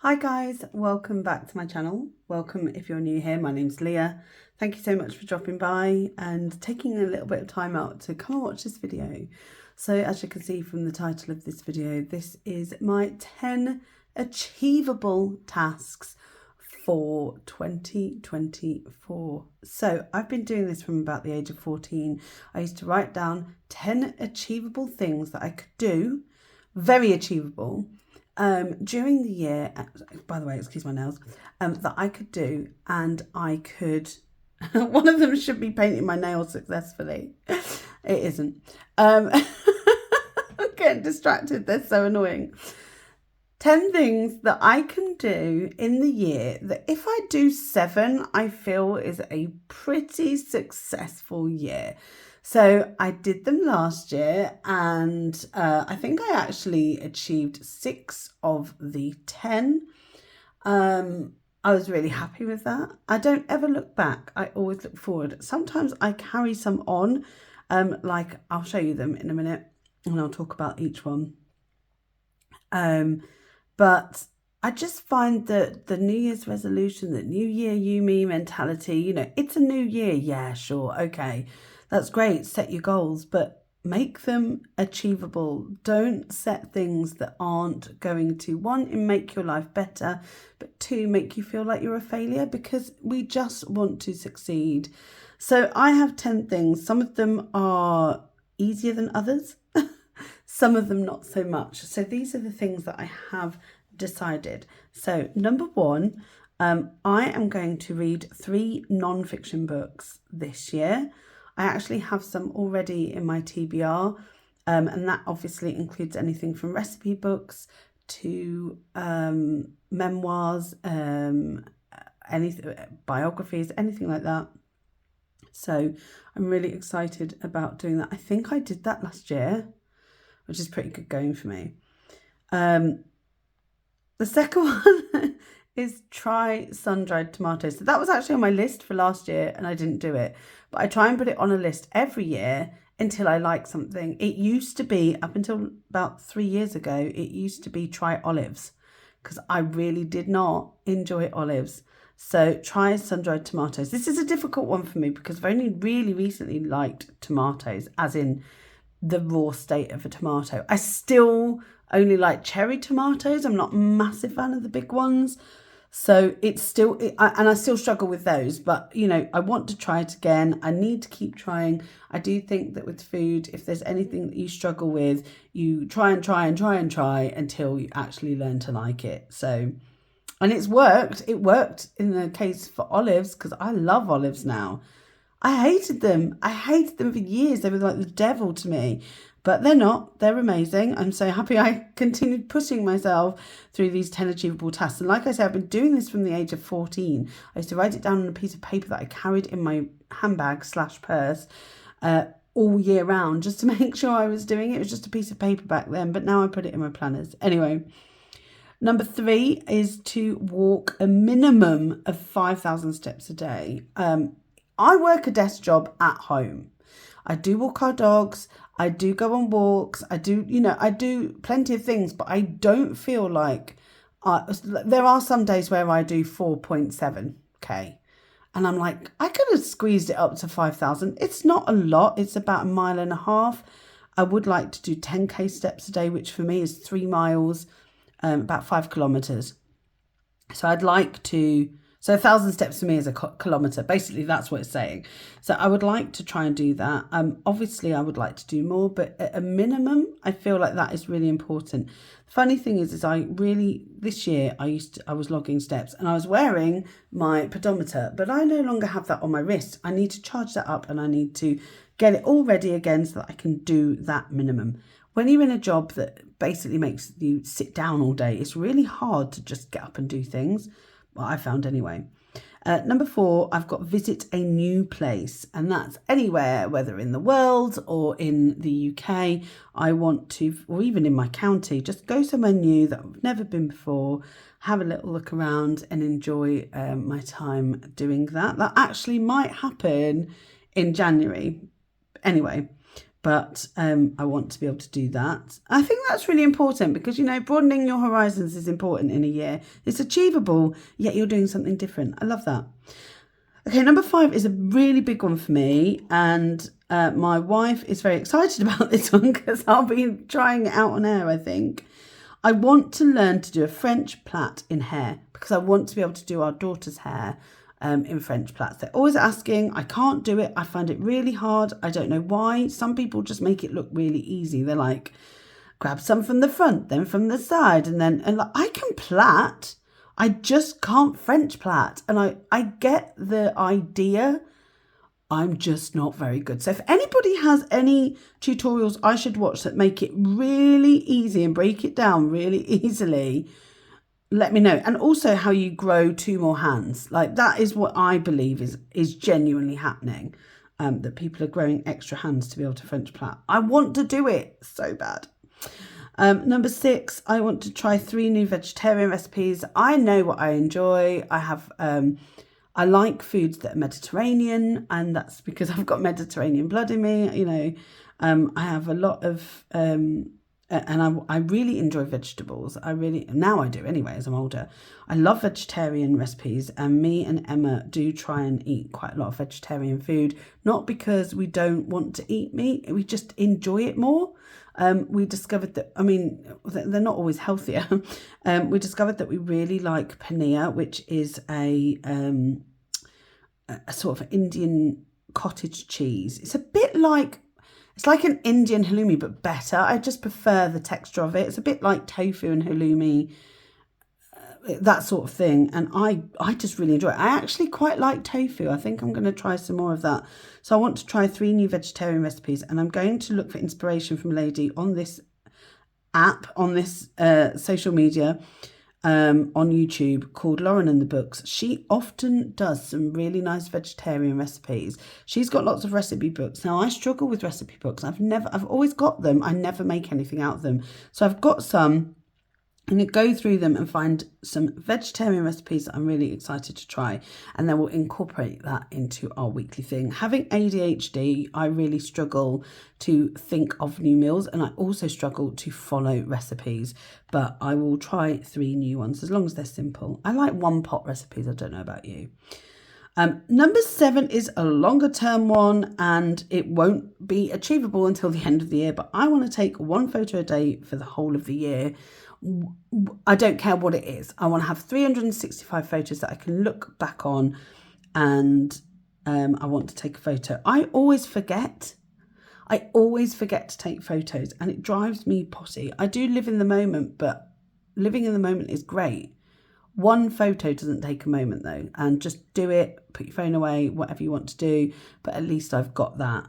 Hi guys, welcome back to my channel. Welcome if you're new here. My name's Leah. Thank you so much for dropping by and taking a little bit of time out to come and watch this video. So as you can see from the title of this video, this is my 10 achievable tasks for 2024. So I've been doing this from about the age of 14. I used to write down 10 achievable things that I could do, very achievable, during the year, by the way, excuse my nails, that I could do, and I could, one of them should be painting my nails successfully. It isn't. I'm getting distracted, they're so annoying. 10 things that I can do in the year that if I do 7, I feel is a pretty successful year. So I did them last year, and I think I actually achieved 6 of the 10. I was really happy with that. I don't ever look back. I always look forward. Sometimes I carry some on, like I'll show you them in a minute and I'll talk about each one. But I just find that the New Year's resolution, the New Year, you, me mentality, you know, it's a new year. Yeah, sure. Okay. That's great, set your goals, but make them achievable. Don't set things that aren't going to, 1, make your life better, but 2, make you feel like you're a failure, because we just want to succeed. So I have 10 things. Some of them are easier than others, some of them not so much. So these are the things that I have decided. So number 1, I am going to read 3 non-fiction books this year. I actually have some already in my TBR, and that obviously includes anything from recipe books to memoirs, anything, biographies, anything like that. So I'm really excited about doing that. I think I did that last year, which is pretty good going for me. The second one is try sun-dried tomatoes. So that was actually on my list for last year and I didn't do it. But I try and put it on a list every year until I like something. It used to be, up until about 3 years ago, it used to be try olives, because I really did not enjoy olives. So try sun-dried tomatoes. This is a difficult one for me because I've only really recently liked tomatoes, as in the raw state of a tomato. I still only like cherry tomatoes. I'm not a massive fan of the big ones. So it's still, and I still struggle with those, but you know, I want to try it again. I need to keep trying. I do think that with food, if there's anything that you struggle with, you try until you actually learn to like it. So, and it's worked. It worked in the case for olives, because I love olives now. I hated them. I hated them for years. They were like the devil to me. But they're not. They're amazing. I'm so happy I continued pushing myself through these 10 achievable tasks. And like I said, I've been doing this from the age of 14. I used to write it down on a piece of paper that I carried in my handbag / purse all year round, just to make sure I was doing it. It was just a piece of paper back then, but now I put it in my planners. Anyway, number 3 is to walk a minimum of 5,000 steps a day. I work a desk job at home. I do walk our dogs. I do go on walks. I do, you know, I do plenty of things, but I don't feel like, there are some days where I do 4.7K. And I'm like, I could have squeezed it up to 5,000. It's not a lot. It's about 1.5 miles. I would like to do 10K steps a day, which for me is 3 miles, about 5 kilometers. So I'd like to, so 1,000 steps for me is a kilometre. Basically, that's what it's saying. So I would like to try and do that. Obviously, I would like to do more, but at a minimum, I feel like that is really important. The funny thing is this year, I was logging steps and I was wearing my pedometer, but I no longer have that on my wrist. I need to charge that up and I need to get it all ready again so that I can do that minimum. When you're in a job that basically makes you sit down all day, it's really hard to just get up and do things. Well, I found anyway. Number 4, I've got visit a new place, and that's anywhere, whether in the world or in the UK. I want to, or even in my county, just go somewhere new that I've never been before, have a little look around and enjoy my time doing that. That actually might happen in January. Anyway, but I want to be able to do that. I think that's really important because, you know, broadening your horizons is important in a year. It's achievable, yet you're doing something different. I love that. Okay, number 5 is a really big one for me, and my wife is very excited about this one because I'll be trying it out on air, I think. I want to learn to do a French plait in hair because I want to be able to do our daughter's hair in French plaits. They're always asking. I can't do it. I find it really hard. I don't know why. Some people just make it look really easy. They're like, grab some from the front, then from the side, and like, I can plait. I just can't French plait. And I get the idea. I'm just not very good. So if anybody has any tutorials I should watch that make it really easy and break it down really easily, let me know. And also how you grow 2 more hands. Like, that is what I believe is genuinely happening. That people are growing extra hands to be able to French plait. I want to do it so bad. Number 6, I want to try 3 new vegetarian recipes. I know what I enjoy. I like foods that are Mediterranean, and that's because I've got Mediterranean blood in me. You know, I have a lot of, and I really enjoy vegetables. Now I do anyway, as I'm older. I love vegetarian recipes, and me and Emma do try and eat quite a lot of vegetarian food, not because we don't want to eat meat, we just enjoy it more. We discovered that, I mean, they're not always healthier. We discovered that we really like paneer, which is a sort of Indian cottage cheese. It's a bit like, it's like an Indian halloumi, but better. I just prefer the texture of it. It's a bit like tofu and halloumi, that sort of thing. And I just really enjoy it. I actually quite like tofu. I think I'm going to try some more of that. So I want to try 3 new vegetarian recipes, and I'm going to look for inspiration from a lady on this app, on this social media, on YouTube, called Lauren and the Books. She often does some really nice vegetarian recipes. She's got lots of recipe books. Now, I struggle with recipe books. I've always got them. I never make anything out of them. So I've got some. I'm going to go through them and find some vegetarian recipes that I'm really excited to try, and then we'll incorporate that into our weekly thing. Having ADHD, I really struggle to think of new meals, and I also struggle to follow recipes, but I will try 3 new ones as long as they're simple. I like one pot recipes. I don't know about you. Number 7 is a longer term one, and it won't be achievable until the end of the year, but I want to take 1 photo a day for the whole of the year. I don't care what it is. I want to have 365 photos that I can look back on, and I want to take a photo. I always forget to take photos, and it drives me potty. I do live in the moment, but living in the moment is great. 1 photo doesn't take a moment though, and just do it, put your phone away, whatever you want to do, but at least I've got that.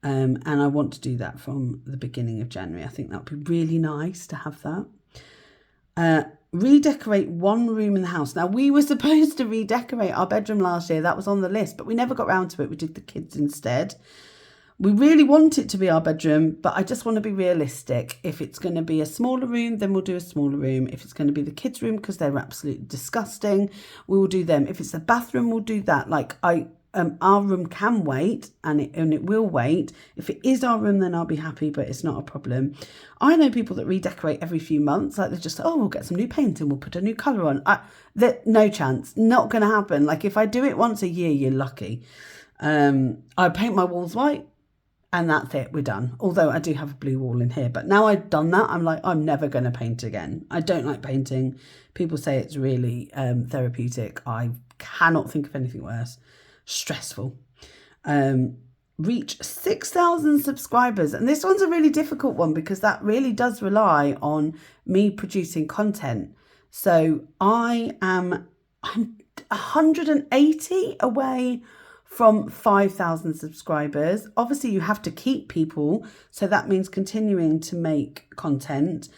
And I want to do that from the beginning of January. I think that would be really nice to have that. Redecorate 1 room in the house. Now, we were supposed to redecorate our bedroom last year. That was on the list, but we never got round to it. We did the kids instead. We really want it to be our bedroom, but I just want to be realistic. If it's going to be a smaller room, then we'll do a smaller room. If it's going to be the kids' room, because they're absolutely disgusting, we will do them. If it's the bathroom, we'll do that. Like, our room can wait, and it will wait. If it is our room, then I'll be happy, but it's not a problem. I know people that redecorate every few months. Like, they're just, we'll get some new paint and we'll put a new colour on. No chance. Not going to happen. Like, if I do it once a year, you're lucky. I paint my walls white, and that's it. We're done. Although I do have a blue wall in here. But now I've done that, I'm like, I'm never going to paint again. I don't like painting. People say it's really therapeutic. I cannot think of anything worse. Stressful. Reach 6,000 subscribers, and this one's a really difficult one because that really does rely on me producing content. So I'm 180 away from 5,000 subscribers. Obviously you have to keep people, so that means continuing to make content.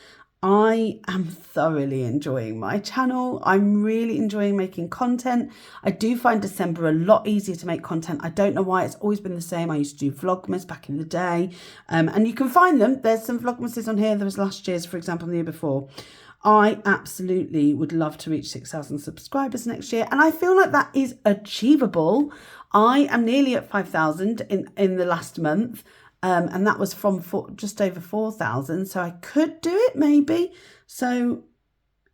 I am thoroughly enjoying my channel. I'm really enjoying making content. I do find December a lot easier to make content. I don't know why. It's always been the same. I used to do Vlogmas back in the day. And you can find them. There's some Vlogmases on here. There was last year's, for example, and the year before. I absolutely would love to reach 6,000 subscribers next year. And I feel like that is achievable. I am nearly at 5,000 in the last month. and that was from just over 4,000. So I could do it maybe. So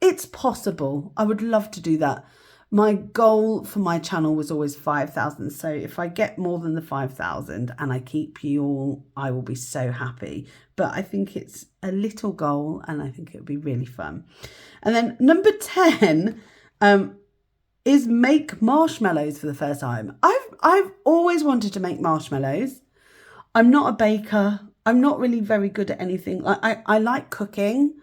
it's possible. I would love to do that. My goal for my channel was always 5,000. So if I get more than the 5,000 and I keep you all, I will be so happy. But I think it's a little goal and I think it would be really fun. And then number 10 is make marshmallows for the first time. I've always wanted to make marshmallows. I'm not a baker. I'm not really very good at anything. I like cooking,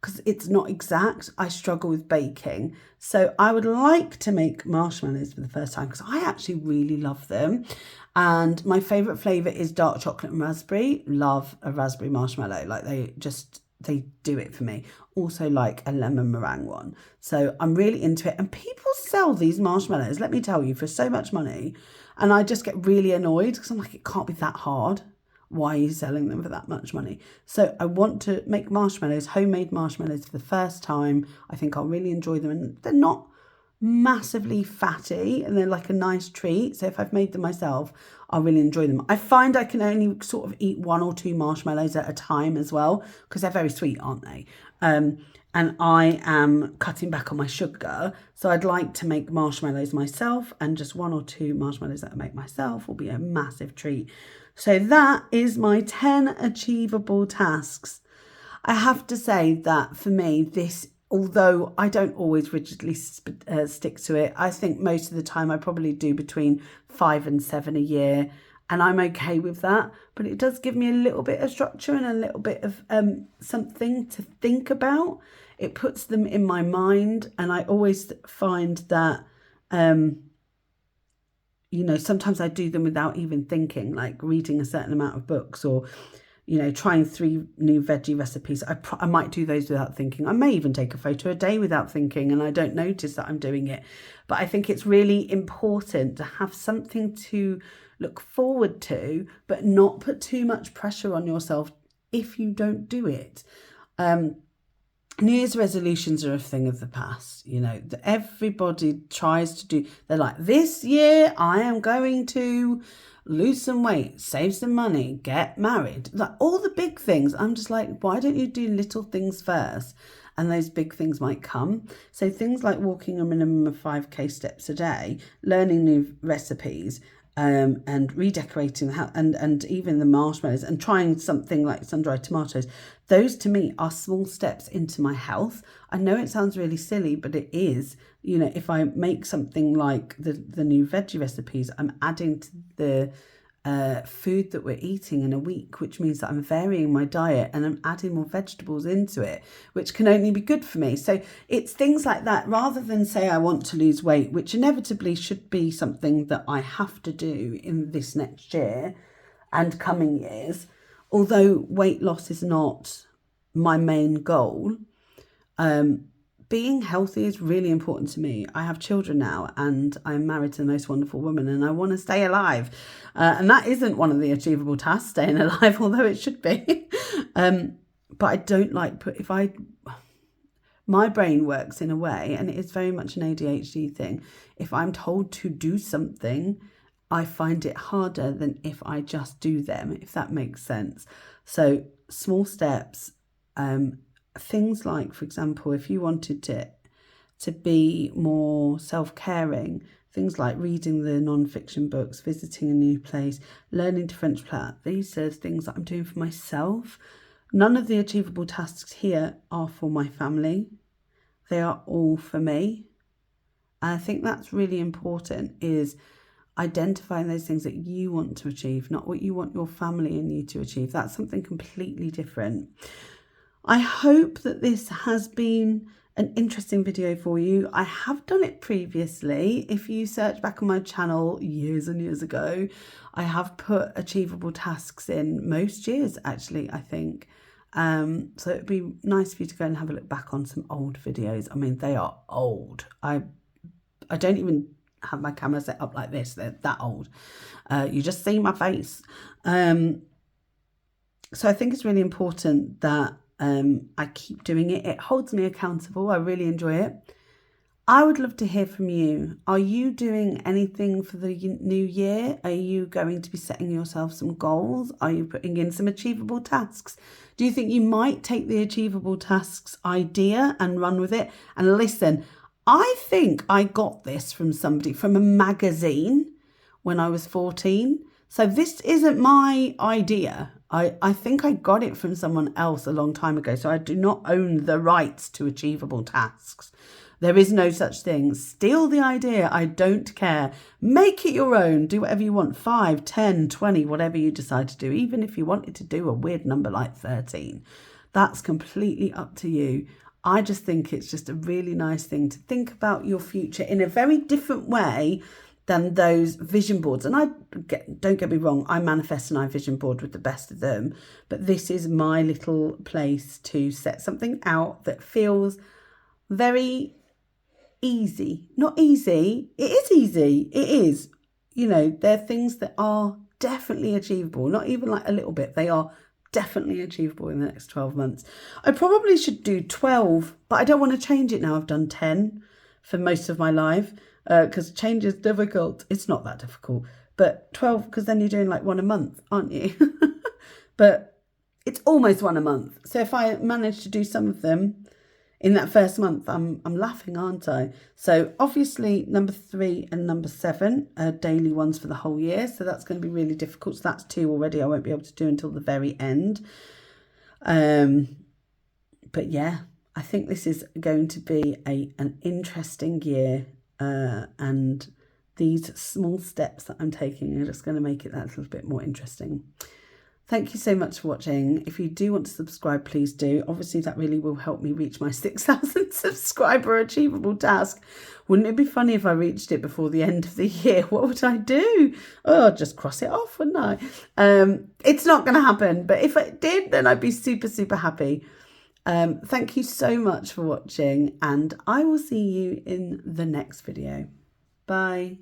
because it's not exact. I struggle with baking. So I would like to make marshmallows for the first time because I actually really love them. And my favourite flavour is dark chocolate and raspberry. Love a raspberry marshmallow. Like they do it for me. Also like a lemon meringue one. So I'm really into it. And people sell these marshmallows, let me tell you, for so much money. And I just get really annoyed because I'm like, it can't be that hard. Why are you selling them for that much money? So I want to make marshmallows, homemade marshmallows for the first time. I think I'll really enjoy them. And they're not massively fatty and they're like a nice treat. So if I've made them myself, I'll really enjoy them. I find I can only sort of eat 1 or 2 marshmallows at a time as well, because they're very sweet, aren't they? And I am cutting back on my sugar. So I'd like to make marshmallows myself, and just 1 or 2 marshmallows that I make myself will be a massive treat. So that is my 10 achievable tasks. I have to say that for me, this, although I don't always rigidly stick to it, I think most of the time I probably do between 5 and 7 a year, and I'm okay with that. But it does give me a little bit of structure and a little bit of something to think about. It puts them in my mind, and I always find that you know, sometimes I do them without even thinking, like reading a certain amount of books, or, you know, trying 3 new veggie recipes. I might do those without thinking. I may even take a photo a day without thinking, and I don't notice that I'm doing it. But I think it's really important to have something to look forward to, but not put too much pressure on yourself if you don't do it. New Year's resolutions are a thing of the past. You know, everybody tries to do, they're like, this year I am going to lose some weight, save some money, get married, like all the big things. I'm just like, why don't you do little things first? And those big things might come. So things like walking a minimum of 5k steps a day, learning new recipes, and redecorating the house, and even the marshmallows, and trying something like sun-dried tomatoes. Those to me are small steps into my health. I know it sounds really silly, but it is. You know, if I make something like the new veggie recipes, I'm adding to the food that we're eating in a week, which means that I'm varying my diet and I'm adding more vegetables into it, which can only be good for me. So it's things like that, rather than say I want to lose weight, which inevitably should be something that I have to do in this next year and coming years. Although weight loss is not my main goal, being healthy is really important to me. I have children now, and I'm married to the most wonderful woman, and I want to stay alive. And that isn't one of the achievable tasks, staying alive, although it should be. But I don't like my brain works in a way, and it is very much an ADHD thing. If I'm told to do something, I find it harder than if I just do them, if that makes sense. So small steps, things like, for example, if you wanted to be more self-caring, things like reading the non-fiction books, visiting a new place, learning to French plait, these are things that I'm doing for myself. None of the achievable tasks here are for my family. They are all for me. And I think that's really important, is identifying those things that you want to achieve, not what you want your family and you to achieve. That's something completely different. I hope that this has been an interesting video for you. I have done it previously. If you search back on my channel years and years ago, I have put achievable tasks in most years, actually, I think. So it'd be nice for you to go and have a look back on some old videos. I mean, they are old. I don't even have my camera set up like this. They're that old. You just see my face. So I think it's really important that I keep doing it. It holds me accountable. I really enjoy it. I would love to hear from you. Are you doing anything for the new year? Are you going to be setting yourself some goals? Are you putting in some achievable tasks? Do you think you might take the achievable tasks idea and run with it? And listen, I think I got this from somebody, from a magazine when I was 14. So this isn't my idea. I think I got it from someone else a long time ago. So I do not own the rights to achievable tasks. There is no such thing. Steal the idea. I don't care. Make it your own. Do whatever you want. 5, 10, 20, whatever you decide to do. Even if you wanted to do a weird number like 13. That's completely up to you. I just think it's just a really nice thing to think about your future in a very different way than those vision boards. And don't get me wrong, I manifest and I vision board with the best of them. But this is my little place to set something out that feels very easy. Not easy. It is easy. It is. You know, they're things that are definitely achievable. Not even like a little bit. They are definitely achievable in the next 12 months. I probably should do 12, but I don't want to change it now. I've done 10 for most of my life because change is difficult. It's not that difficult, but 12, because then you're doing like one a month, aren't you? But it's almost one a month. So if I manage to do some of them in that first month, I'm laughing, aren't I? So obviously number 3 and number 7 are daily ones for the whole year. So that's going to be really difficult. So that's 2 already. I won't be able to do until the very end. But yeah, I think this is going to be an interesting year. And these small steps that I'm taking are just going to make it that little bit more interesting. Thank you so much for watching. If you do want to subscribe, please do. Obviously, that really will help me reach my 6,000 subscriber achievable task. Wouldn't it be funny if I reached it before the end of the year? What would I do? Oh, I'd just cross it off, wouldn't I? It's not going to happen. But if it did, then I'd be super, super happy. Thank you so much for watching, and I will see you in the next video. Bye.